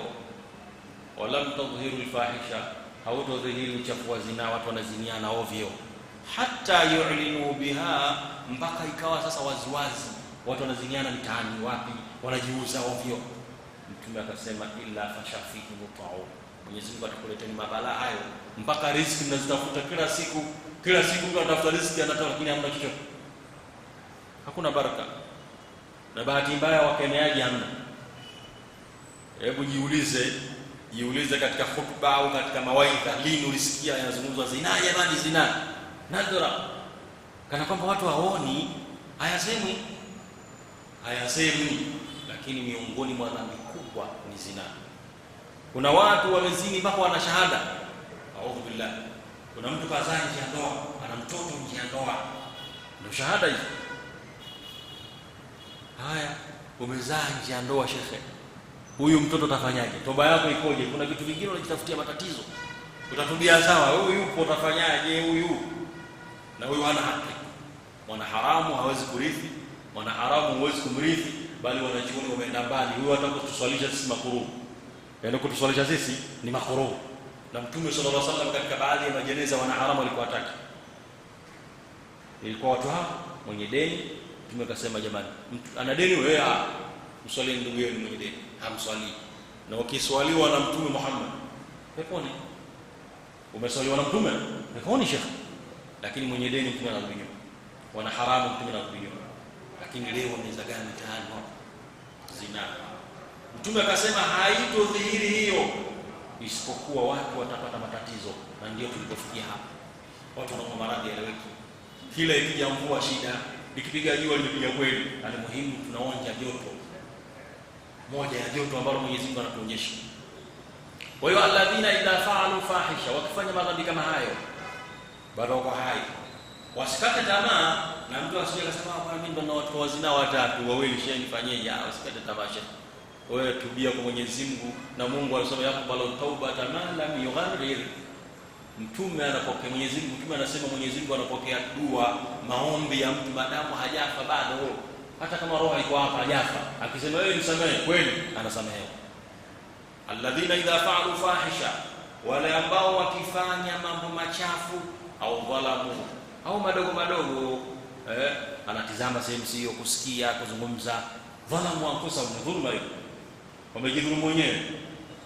Walam tadhhiru alfahisha, hautodhihiri uchafu wa zina, watu wanaziniana ovyo, hata yu'linu biha, mpaka ikawa sasa waziwazi watu wanaziniana mitaani, wapi wanajiuza ovyo. Mtume akasema illa fashafihi muta'u, Mwenyezi Mungu atakuleteni mabalaa hayo mpaka riziki mnazitafuta kila siku mtu anatafuta riziki anataka, lakini hamna chochote, hakuna baraka. Na bahati mbaya wakeneaji hamna. Hebu jiulize katika khutba au katika mawaidha, lini ulisikia yanazungumzwa zina? Jamani, zina nadra, kana kwamba watu haoni, hayasemwi. Lakini miongoni mwa dhambi kubwa ni zina. Kuna watu wamezini mpaka wana shahada, a'udhu billah. Kuna mtu kazaa nje ya ndoa, ana mtoto nje ya ndoa, ndio shahada hiyo. Haya, umezaa nje ya ndoa shekhe, huyu mtoto utafanyaje? Toba yako ikoje? Kuna vitu vingine unajitafutia matatizo, utatubia sawa, huyu yupo, utafanyaje huyu? Na huyu hana haki. Mwana haramu hawezi kurithi, mwana haramu huwezi kumrithi, bali wanachuoni wameenda mbali, huyu hata kutuswalisha sisi makruh, yaani kutuswalisha sisi ni makruh. Na Mtume sallallahu alaihi wasallam katika baadhi ya majeneza wana haramu alikuwa hataki, ilikuwa watu hao mwenye deni. Mtume akasema jamani, mtu ana deni, wewe mswalie ndugu yenu mwenye deni, hamswali. Na ukiswaliwa na Mtume Muhammad peponi, umeswaliwa na Mtume peponi shekhi. Lakini mwenye deni Mtume anakunywa, wana haramu Mtume anakunywa. Lakini leo ni za gani mtaani hapo? Zina. Mtume akasema haitodhihiri hiyo isipokuwa watu watapata matatizo, na ndio tulipofikia hapa. Watu wana maradhi yaeleweki, kila ikija mvua shida, ikipiga jua limepiga kweli. Ni muhimu tunaonja joto, moja ya joto ambalo Mwenyezi Mungu anatuonyesha. Kwa hiyo alladhina idha fa'alu fahisha, wakifanya madhambi kama hayo bado wako hai, wasikate tamaa. Na mtu asije akasema bwana, mimi ndo na watu wazina watatu wawili, shehe nifanyeje? Usikate tamaa shehe, wewe tubia kwa Mwenyezi Mungu, na Mungu anasema yakbalu taubata ma lam yughargir. Mtume anapokea Mwenyezi Mungu, mtume anasema Mwenyezi Mungu anapokea dua, maombi ya mtu maadamu hajafa bado, hata kama roho iko hapa hajafa, akisema wewe nisamehe, kweli anasamehewa. Alladhina idha fa'alu fahisha, wale ambao wakifanya mambo machafu au dhalamu au madogo madogo, anatizama sehemu sio, kusikia, kuzungumza, dhalamu anfusa, dhulma hiyo, wamejidhulumu wenyewe.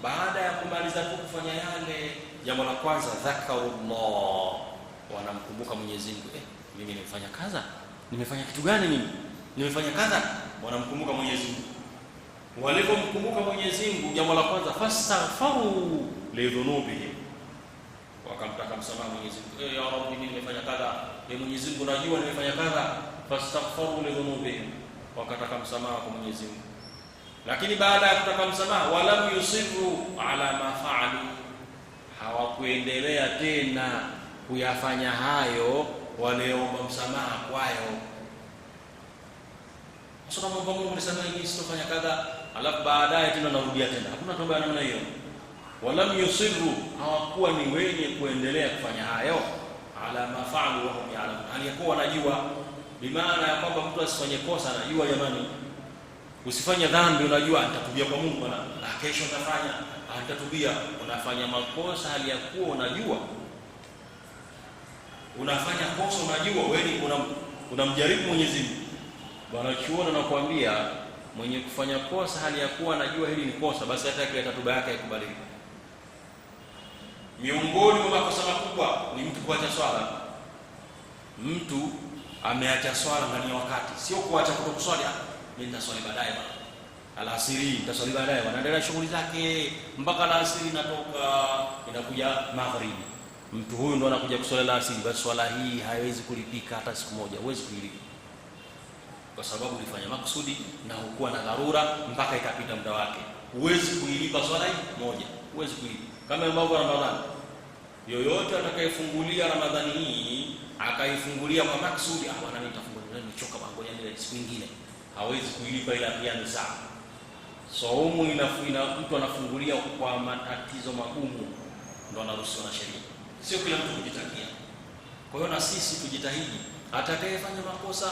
Baada ya kumaliza kufanya yale, jambo la kwanza dhakarullah, wanamkumbuka Mwenyezi Mungu. Mimi nimefanya kadha, nimefanya kitu gani mimi, nimefanya kadha, wanamkumbuka Mwenyezi Mungu. Walipomkumbuka Mwenyezi Mungu, jambo la kwanza fastaghfaru lidhunubihim, wakamtaka msamaha Mwenyezi Mungu. Ya Rabbi, mimi nimefanya kadha, Mwenyezi Mungu najua nimefanya kadha. Fastaghfaru lidhunubihim, wakataka msamaha kwa Mwenyezi Mungu. Lakini baada ya kutaka msamaha, walam yusiru ala ma fa'alu, hawakuendelea tena kuyafanya hayo waliomba msamaha kwayo. Sasa Mungu, Mungu nisamehe, mimi sitofanya kadha, alafu baadaye tena narudia tena. Hakuna toba ya namna hiyo. Walam yusiru, hawakuwa ni wenye kuendelea kufanya hayo, ala ma fa'alu wa hum ya'lamun, alikuwa wanajua. Bimaana ya kwamba mtu asifanye kosa, anajua jamani, usifanye dhambi, unajua nitatubia kwa Mungu bwana, na kesho nitafanya, nitatubia. Unafanya makosa hali ya kuwa unajua unafanya kosa, unajua wewe unamjaribu Mwenyezi Mungu. Bwana chuoni anakuambia mwenye kufanya kosa hali ya kuwa anajua hili ni kosa, basi hata akileta toba yake ikubaliwe. Miongoni mwa makosa makubwa ni mtu kuacha swala. Mtu ameacha swala ndani ya wakati, sio kuacha kutokuswali. Mimi nitaswali baadaye bwana, alasiri nitaswali baadaye bwana, anaendelea shughuli zake mpaka alasiri inatoka, inakuja magharibi. Mtu huyu ndo anakuja kuswali alasiri, basi swala hii haiwezi kulipika hata siku moja, huwezi kuilipa, kwa sababu ulifanya makusudi na hukuwa na dharura mpaka ikapita muda wake. Huwezi kuilipa swala hii moja, huwezi kuilipa. Kama ambavyo Ramadhani, yoyote atakayefungulia Ramadhani hii akaifungulia kwa makusudi, bwana mimi nitafungulia, nimechoka bwana, ngoja nile siku nyingine, hawezi kuilipa ila kiasi sawa. Saumu mtu anafungulia kwa matatizo magumu, ndo anaruhusiwa na sheria, sio kila mtu kujitakia. Kwa hiyo na sisi tujitahidi, atakayefanya makosa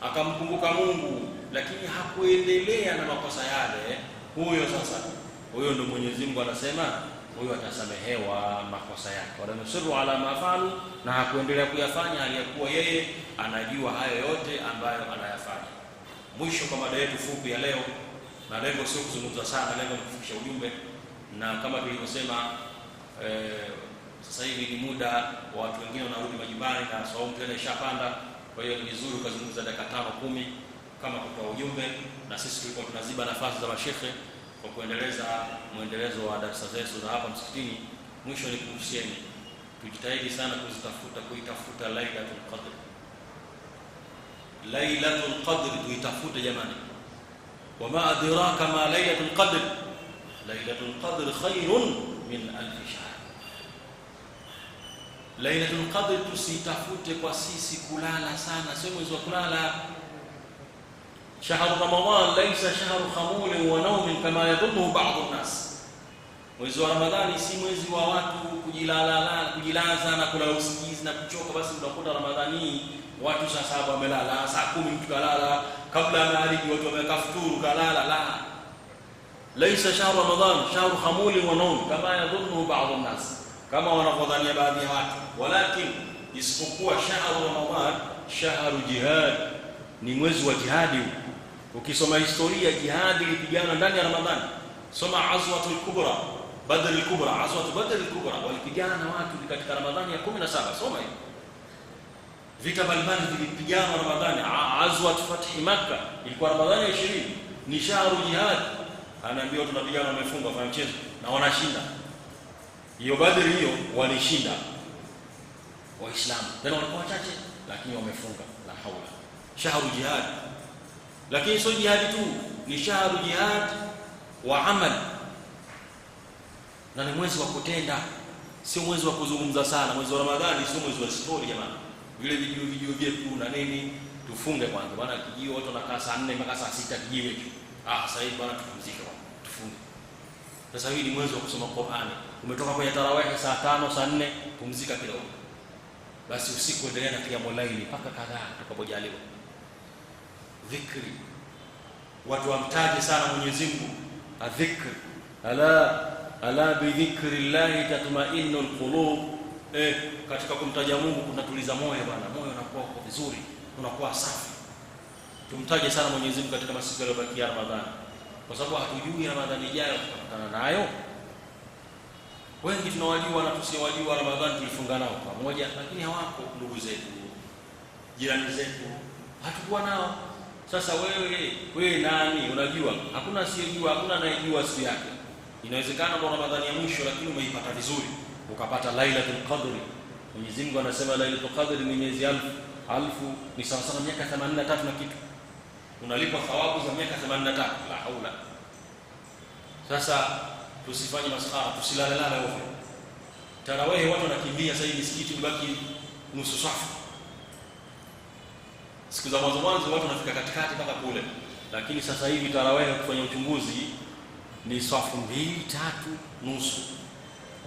akamkumbuka Mungu lakini hakuendelea na makosa yale, huyo ndo Mwenyezi Mungu anasema huyo atasamehewa makosa yake. Wala nusiru ala ma fa'alu, na hakuendelea kuyafanya aliyakuwa yeye anajua hayo yote ambayo anayafanya. Mwisho kwa mada yetu fupi ya leo, na lengo sio kuzungumza sana, lengo ni kufikisha ujumbe. Na kama tulivyosema, sasa hivi ni muda wa watu wengine wanarudi majumbani na saumu tena ishapanda. Kwa hiyo ni vizuri ukazungumza dakika 5-10 kama kutoa ujumbe, na sisi tulikuwa tunaziba nafasi za mashehe kwa kuendeleza mwendelezo wa darasa zetu za hapa msikitini. Mwisho ni kuhusieni, tujitahidi sana kuitafuta Lailatul Qadr. Lailatul Qadr tuitafute jamani. Wama adraka ma Lailatul Qadr, Lailatul Qadr khairun min alf shahr. Lailatul Qadr tusitafute kwa sisi kulala sana, sio mwezi wa kulala. Shahru Ramadan laysa shahru khamul wa nawm kama yadhunnu ba'd an-nas. Mwezi wa Ramadhani si mwezi wa watu kujilaza na kulala usingizi na kuchoka. Basi unakuta Ramadhani watu saa 7 wamelala, saa 10 mtu kalala, kabla ya magharibi watu wamekafuturu kalala. La, laysa shahru Ramadan shahru khamul wa nawm kama yadhunnu ba'd an-nas, kama wanavyodhania baadhi ya watu. Walakin isipokuwa shahru Ramadan shahru jihad, ni mwezi wa jihadi. Ukisoma historia, jihadi ilipigana ndani ya Ramadhani. Soma Azwatul Kubra, Badr al-Kubra, Azwatu Badr al-Kubra, walipigana na watu katika Ramadhani ya 17. Soma hiyo vita mbalimbali vilipigana Ramadhani. Azwat Fath Makkah ilikuwa Ramadhani ya 20, ni shahru jihad. Anaambiwa tunapigana, wamefunga kwa mchezo na wanashinda. Hiyo Badr hiyo walishinda Waislamu, tena walikuwa wachache lakini wamefunga. La haula, shahru jihad. Lakini sio jihad tu, ni shahru jihad wa amal, na ni mwezi wa kutenda, sio mwezi wa kuzungumza sana. Mwezi wa Ramadhani sio mwezi wa story jamani, vile video vyetu na nini. Tufunge kwanza bwana, kijio watu wanakaa saa 4 mpaka saa 6 kijiwe tu. Sasa hivi bwana tupumzike bwana, tufunge. Sasa hii ni mwezi wa kusoma Qur'ani. Umetoka kwenye tarawih saa 5 saa 4, pumzika kidogo. Basi usiku endelea na qiyamul layl mpaka kadhaa utakapojaliwa. Dhikri, watu wamtaje sana Mwenyezi Mungu. Adhikr, ala bi dhikrillahi tatma'innul qulub. Katika kumtaja Mungu kunatuliza moyo bwana, moyo unakuwa uko vizuri, unakuwa safi. Tumtaje sana Mwenyezi Mungu katika masiku yaliyobakia Ramadhani, kwa sababu hatujui Ramadhani ijayo tutakutana nayo. Wengi tunawajua na tusiowajua Ramadhani tulifunga nao pamoja, lakini hawako ndugu zetu, jirani zetu, hatukuwa nao. Sasa wewe nani unajua? Hakuna asiyejua, hakuna anayejua siku yake. Inawezekana ndo Ramadhani ya mwisho, lakini umeipata vizuri, ukapata Lailatul Qadr. Mwenyezi Mungu anasema Lailatul Qadr ni miezi alfu, ni sawa sawa miaka 83 na kitu. Unalipwa thawabu za miaka 83. La haula. Sasa tusifanye maskhara, tusilale ovyo. Tarawih watu wanakimbia sasa hivi, misikiti mbaki nusu safu. Siku za mwanzo watu wanafika katikati mpaka kule, lakini sasa hivi tarawih kufanya uchunguzi ni safu 2 3 nusu.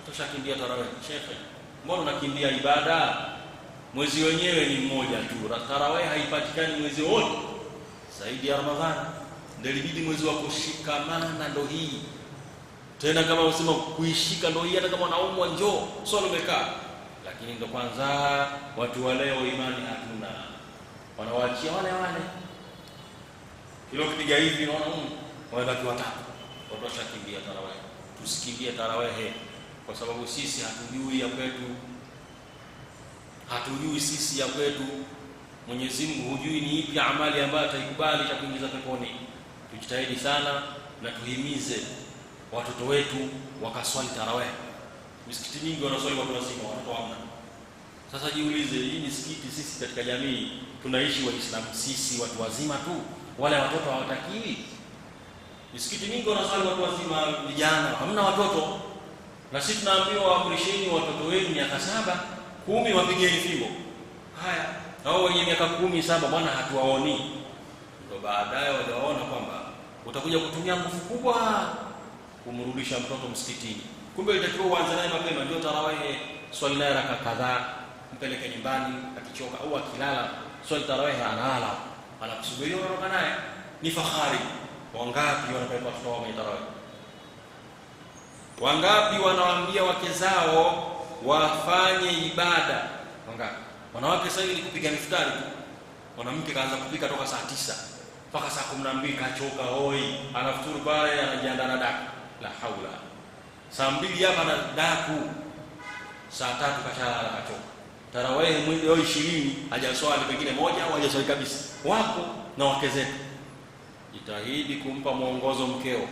Utashakimbia tarawih. Sheikh, mbona unakimbia ibada? Mwezi wenyewe ni mmoja tu. Tarawih haipatikani mwezi wote zaidi ya Ramadhani. Ndio ilibidi mwezi wa kushikamana ndo hii. Tena kama unasema kuishika ndo hii, hata kama unaumwa njoo, swali umekaa. Lakini ndo kwanza watu wa leo imani hatuna. Wanawaachia wale. Kilo kipiga hivi unaona wanabaki watatu. Watu washakimbia tarawih. Tusikimbie tarawih kwa sababu sisi hatujui ya kwetu. Hatujui sisi ya kwetu. Mwenyezi Mungu hujui ni ipi amali ambayo ataikubali cha kuingiza peponi. Tujitahidi sana na tuhimize watoto wetu wakaswali tarawih. Misikiti mingi wanaswali watu wazima, watoto hamna. Sasa jiulize, hii misikiti sisi katika jamii tunaishi Waislamu sisi watu wazima tu, wale watoto hawatakiwi? Misikiti mingi wanaswali watu wazima, vijana hamna watoto. Na sisi tunaambiwa waamrisheni watoto wenu miaka 7 10 wapigeni fimbo. Haya, hao wenye miaka 10 7 bwana hatuwaoni. Ndio baadaye wanaona kwamba utakuja kutumia nguvu kubwa kumrudisha mtoto msikitini. Kumbe itakiwa uanze naye mapema, ndio tarawih, swali naye raka kadhaa, mpeleke nyumbani, akichoka au akilala, swali tarawih analala, anakusubiria unaondoka naye. Ni fahari. Wangapi wanapeleka watoto wao kwenye tarawih? Wangapi wanawaambia wake zao wafanye ibada? Wangapi? Wanawake sasa hivi kupiga miftari tu. Mwanamke kaanza kupika toka saa 9 mpaka saa 12, kachoka hoi, anafuturu pale, anajiandaa na daku. La haula. Saa 2 hapa na daku, saa 3 kashalala kachoka. Tarawih mwezi wa 20 hajaswali pengine moja au hajaswali kabisa. Wako na wake zetu. Jitahidi kumpa mwongozo mkeo.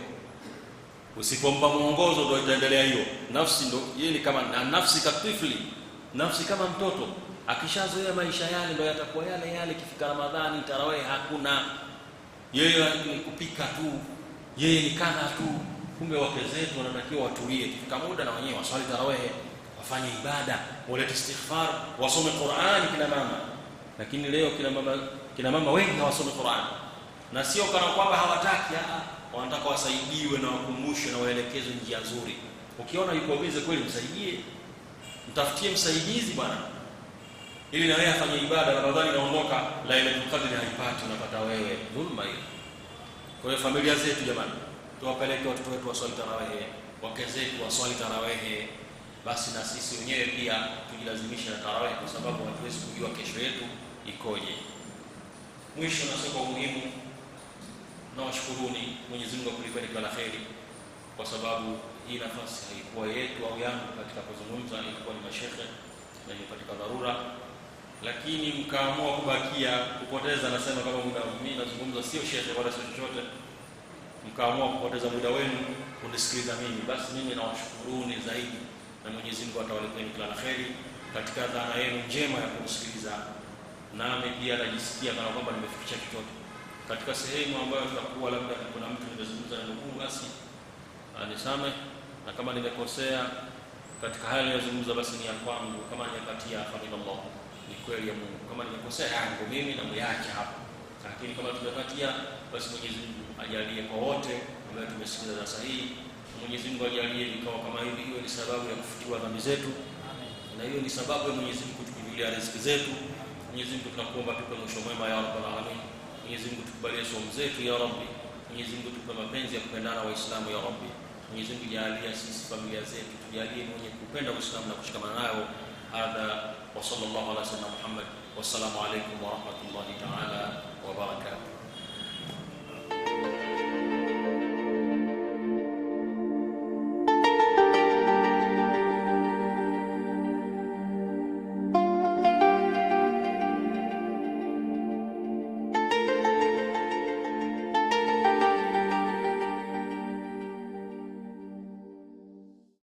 Usipompa mwongozo ndio itaendelea hiyo. Nafsi ndio yeye ni kama nafsi katifli. Nafsi kama mtoto. Akishazoea maisha yale ndio yatakuwa yale. Kifika Ramadhani tarawih hakuna. Yeye ni kupika tu. Yeye ni kana tu. Kumbe wake zetu wanatakiwa watulie. Kifika muda na wenyewe waswali tarawih, wafanye ibada, walete istighfar, wasome Qur'an kina mama. Lakini leo kina mama wengi hawasome Qur'an. Na sio kana kwamba hawataki, wanataka wasaidiwe na wakumbushwe na waelekezwe njia nzuri. Ukiona yuko bize kweli, msaidie. Mtafutie msaidizi bwana, ili na wewe afanye ibada. Ramadhani inaondoka, Lailatul Qadr haipati, unapata wewe. Dhulma hiyo. Kwa hiyo familia zetu jamani, tuwapeleke watoto wetu waswali tarawih, wake zetu waswali tarawih. Basi na sisi wenyewe pia tujilazimishe na tarawih, kwa sababu hatuwezi kujua kesho yetu ikoje. Mwisho nasema umuhimu na washukuruni Mwenyezi Mungu akulipeni kila kheri, kwa sababu hii nafasi haikuwa yetu au yangu katika kuzungumza, ilikuwa ni mashehe na ni katika dharura, lakini mkaamua kubakia kupoteza. Nasema kama muda mimi nazungumza sio shehe wala sio chochote, mkaamua kupoteza muda wenu kunisikiliza mimi, basi mimi nawashukuruni zaidi, na Mwenyezi Mungu atawalipeni kila kheri katika dhana yenu njema ya kusikiliza. Nami pia najisikia kana kwamba nimefikisha chochote katika sehemu ambayo tutakuwa labda kuna mtu nimezungumza na ndugu, basi anisame, na kama nimekosea katika hali nilizozungumza basi ni ya kwangu, kama nimepatia fadhila Allah, ni kweli ya Mungu. Kama nimekosea yangu mimi na muache hapo, lakini kama tumepatia, basi Mwenyezi Mungu ajalie kwa wote ambao tumesikiza darasa hii. Mwenyezi Mungu ajalie vikao kama hivi hiyo ni sababu ya kufutiwa dhambi zetu, na hiyo ni sababu ya Mwenyezi Mungu kutukubalia riziki zetu. Mwenyezi Mungu tunakuomba tupe mwisho mwema ya rabbal alamin. Mwenyezi Mungu tukubalie somo zetu ya rabbi. Mwenyezi Mungu tupe mapenzi ya kupendana waislamu ya rabbi. Mwenyezi Mungu jalia sisi familia zetu tujalie mwenye kupenda Uislamu na kushikamana nayo. Hadha wa sallallahu ala sayyidina Muhammad. Wassalamu alaykum wa rahmatullahi ta'ala wa barakatuh.